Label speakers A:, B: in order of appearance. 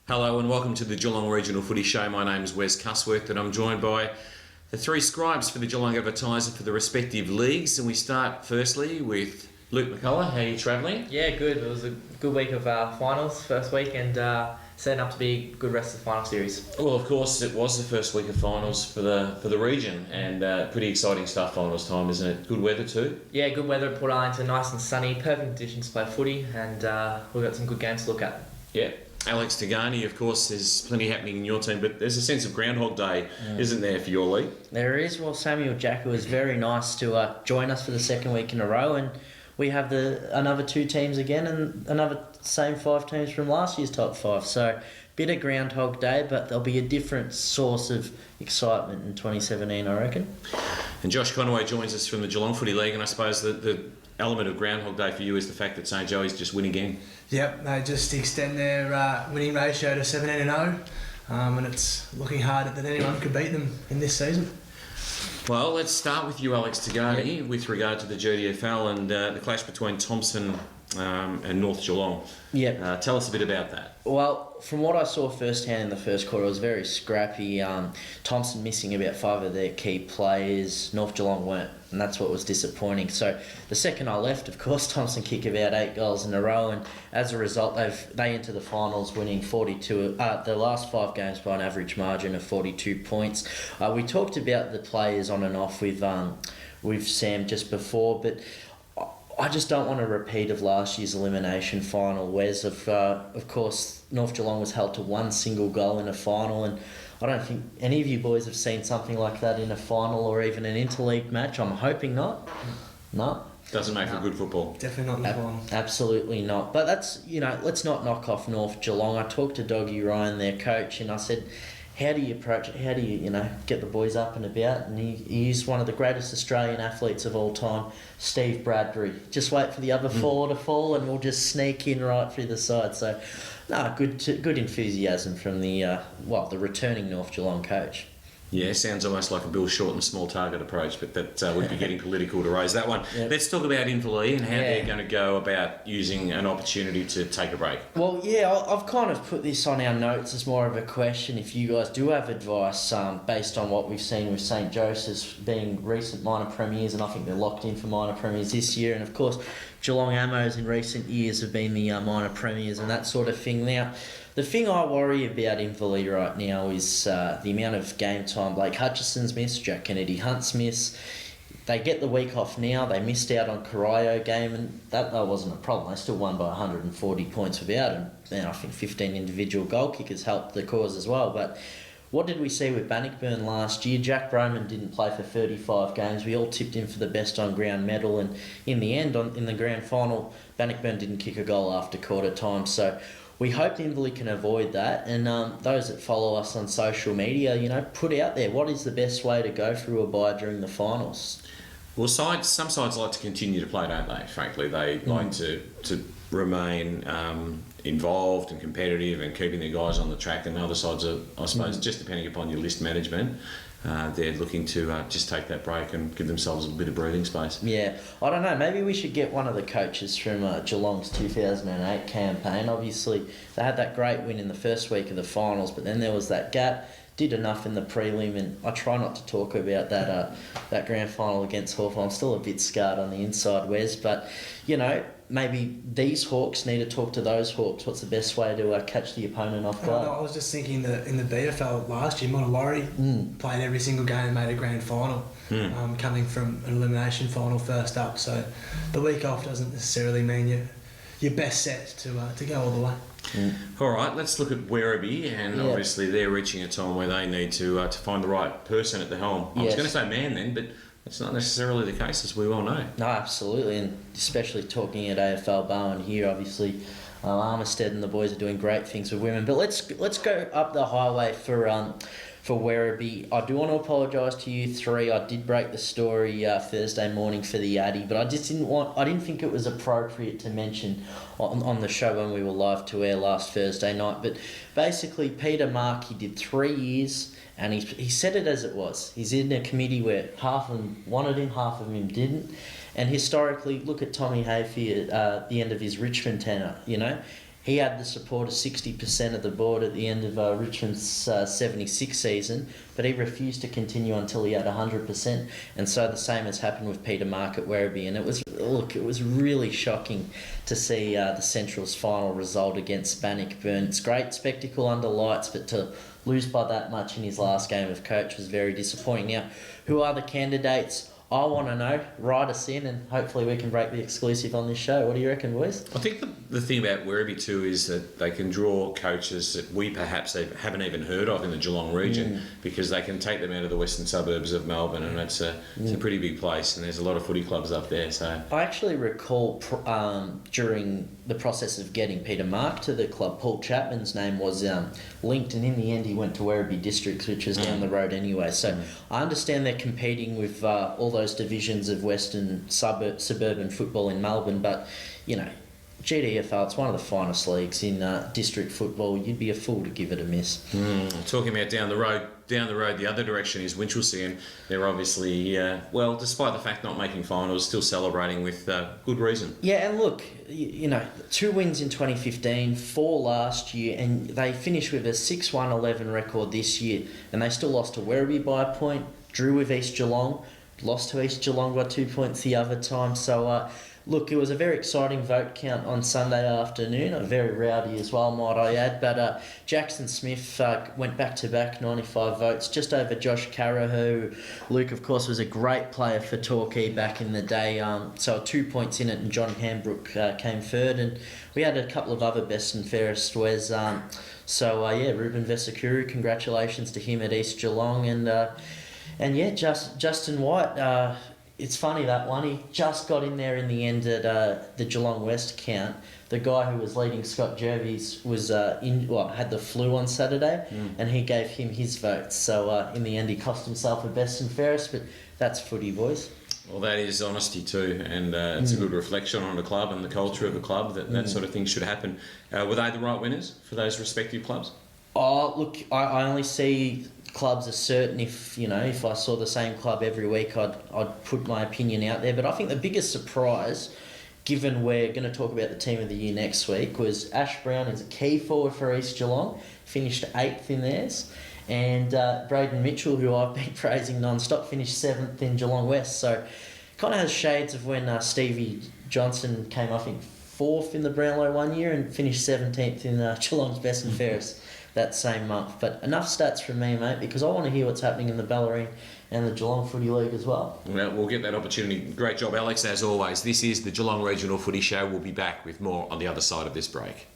A: Hello and welcome to the Geelong Regional Footy Show. My name is Wes Cusworth and I'm joined by the three scribes for the Geelong Advertiser for the respective leagues. And we start firstly with Luke McCullough. How are you travelling?
B: Yeah, good. It was a good week of finals, first week, and setting up to be a good rest of the final series.
A: Well, of course, it was the first week of finals for the region, and pretty exciting stuff finals time, isn't it? Good weather too?
B: Yeah, good weather at Port Arlington, nice and sunny, perfect conditions to play footy, and we've got some good games to look at.
A: Yeah. Alex Tagani, of course, there's plenty happening in your team, but there's a sense of Groundhog Day, isn't there, for your league?
C: There is. Well, Samuel Jacker was very nice to join us for the second week in a row, and we have another two teams again, and another same five teams from last year's top five. So, bit of Groundhog Day, but there'll be a different source of excitement in 2017, I reckon.
A: And Josh Conway joins us from the Geelong Footy League, and I suppose the element of Groundhog Day for you is the fact that St Joey's just win again.
D: Yep, they just extend their winning ratio to 17-0, and it's looking hard that anyone could beat them in this season.
A: Well, let's start with you, Alex Tagani, with regard to the GDFL and the clash between Thompson and North Geelong.
C: Yep.
A: Tell us a bit about that.
C: Well, from what I saw firsthand in the first quarter, it was very scrappy. Thompson missing about five of their key players. North Geelong weren't, and that's what was disappointing. So the second I left, of course, Thompson kicked about 8 goals in a row, and as a result, they enter the finals winning 42. The last 5 games by an average margin of 42 points. We talked about the players on and off with Sam just before, but I just don't want a repeat of last year's elimination final. Wes, of course, North Geelong was held to one single goal in a final, and I don't think any of you boys have seen something like that in a final or even an interleague match. I'm hoping not. No.
A: Doesn't make for good football.
D: Definitely not in the final.
C: Absolutely not. But that's, let's not knock off North Geelong. I talked to Doggy Ryan, their coach, and I said, how do you approach it? How do you, get the boys up and about? And he is one of the greatest Australian athletes of all time, Steve Bradbury. Just wait for the other four to fall and we'll just sneak in right through the side. So, good enthusiasm from the returning North Geelong coach.
A: Yeah, sounds almost like a Bill Shorten small target approach, but that would be getting political to raise that one. Yep. Let's talk about Inverleigh and how they're going to go about using an opportunity to take a break.
C: Well, yeah, I've kind of put this on our notes as more of a question. If you guys do have advice based on what we've seen with St Joseph's being recent minor premiers, and I think they're locked in for minor premiers this year, and of course Geelong Amos in recent years have been the minor premiers and that sort of thing. Now, the thing I worry about Inverleigh right now is the amount of game time. Blake Hutchison's missed, Jack Kennedy Hunt's missed. They get the week off now. They missed out on Corio game, and that wasn't a problem. They still won by 140 points without him. And I think 15 individual goal kickers helped the cause as well. But what did we see with Bannockburn last year? Jack Broman didn't play for 35 games. We all tipped him for the best on-ground medal, and in the end, in the grand final, Bannockburn didn't kick a goal after quarter time. So we hope Inverleigh can avoid that, and those that follow us on social media, put out there what is the best way to go through a bye during the finals.
A: Well, some sides like to continue to play, don't they? Frankly, they like to remain involved and competitive and keeping their guys on the track, and other sides are, I suppose, just depending upon your list management, they're looking to just take that break and give themselves a bit of breathing space.
C: Yeah, I don't know, maybe we should get one of the coaches from Geelong's 2008 campaign. Obviously, they had that great win in the first week of the finals, but then there was that gap. Did enough in the prelim, and I try not to talk about that grand final against Hawthorn. I'm still a bit scarred on the inside, Wes, but maybe these Hawks need to talk to those Hawks. What's the best way to catch the opponent off guard?
D: I was just thinking that in the BFL last year, Montelori played every single game and made a grand final, coming from an elimination final first up. So the week off doesn't necessarily mean you're best set to go all the way.
A: All right, let's look at Werribee, and obviously they're reaching a time where they need to find the right person at the helm. I was going to say man then, but that's not necessarily the case, as we well know.
C: No, absolutely, and especially talking at AFL Bowen here, obviously Armistead and the boys are doing great things with women. But let's go up the highway for Werribee. I do want to apologise to you three. I did break the story Thursday morning for the Addy, but I didn't think it was appropriate to mention on the show when we were live to air last Thursday night. But basically, Peter Markey did 3 years, and he said it as it was. He's in a committee where half of them wanted him, half of them didn't. And historically, look at Tommy Hayfield at the end of his Richmond tenure, He had the support of 60% of the board at the end of Richmond's 76 season, but he refused to continue until he had 100%. And so the same has happened with Peter Mark at Werribee. And it was really shocking to see the Central's final result against Bannockburn. It's great spectacle under lights, but to lose by that much in his last game of coach was very disappointing. Now, who are the candidates? I want to know. Write us in, and hopefully we can break the exclusive on this show. What do you reckon, boys?
A: I think the thing about Werribee too is that they can draw coaches that we perhaps haven't even heard of in the Geelong region, because they can take them out of the western suburbs of Melbourne, and it's a pretty big place, and there's a lot of footy clubs up there. So
C: I actually recall during the process of getting Peter Mark to the club, Paul Chapman's name was linked, and in the end he went to Werribee Districts, which was down the road anyway. So I understand they're competing with all those divisions of western suburban football in Melbourne, but you know, GDFL, it's one of the finest leagues in district football. You'd be a fool to give it a miss.
A: Talking about down the road, the other direction is Winchelsea, and they're obviously, well, despite the fact not making finals, still celebrating with good reason.
C: Yeah, and look, you know, 2 wins in 2015, 4 last year, and they finished with a 6-1-11 record this year, and they still lost to Werribee by a point, drew with East Geelong, lost to East Geelong by 2 points the other time. So, look, it was a very exciting vote count on Sunday afternoon, very rowdy as well, might I add. But Jackson Smith went back-to-back 95 votes, just over Josh Carra, who, Luke, of course, was a great player for Torquay back in the day. So 2 points in it, and John Hambrook came third. And we had a couple of other best and fairest Wes. So, Ruben Vesicuru, congratulations to him at East Geelong. And yeah, Justin White, it's funny that one. He just got in there in the end at the Geelong West count. The guy who was leading, Scott Jervis, was had the flu on Saturday, and he gave him his vote. So in the end, he cost himself a best and fairest. But that's footy, boys.
A: Well, that is honesty too, and it's a good reflection on the club and the culture of the club that sort of thing should happen. Were they the right winners for those respective clubs?
C: Oh, look, I only see clubs are certain. If I saw the same club every week, I'd put my opinion out there. But I think the biggest surprise, given we're going to talk about the team of the year next week, was Ash Brown is a key forward for East Geelong, finished 8th in theirs, and Braden Mitchell, who I've been praising non-stop, finished 7th in Geelong West. So kind of has shades of when Stevie Johnson came, I think, 4th in the Brownlow one year and finished 17th in Geelong's best and fairest that same month. But enough stats from me, mate, because I want to hear what's happening in the Bellarine and the Geelong Footy League as well.
A: Well, we'll get that opportunity. Great job, Alex, as always. This is the Geelong Regional Footy Show. We'll be back with more on the other side of this break.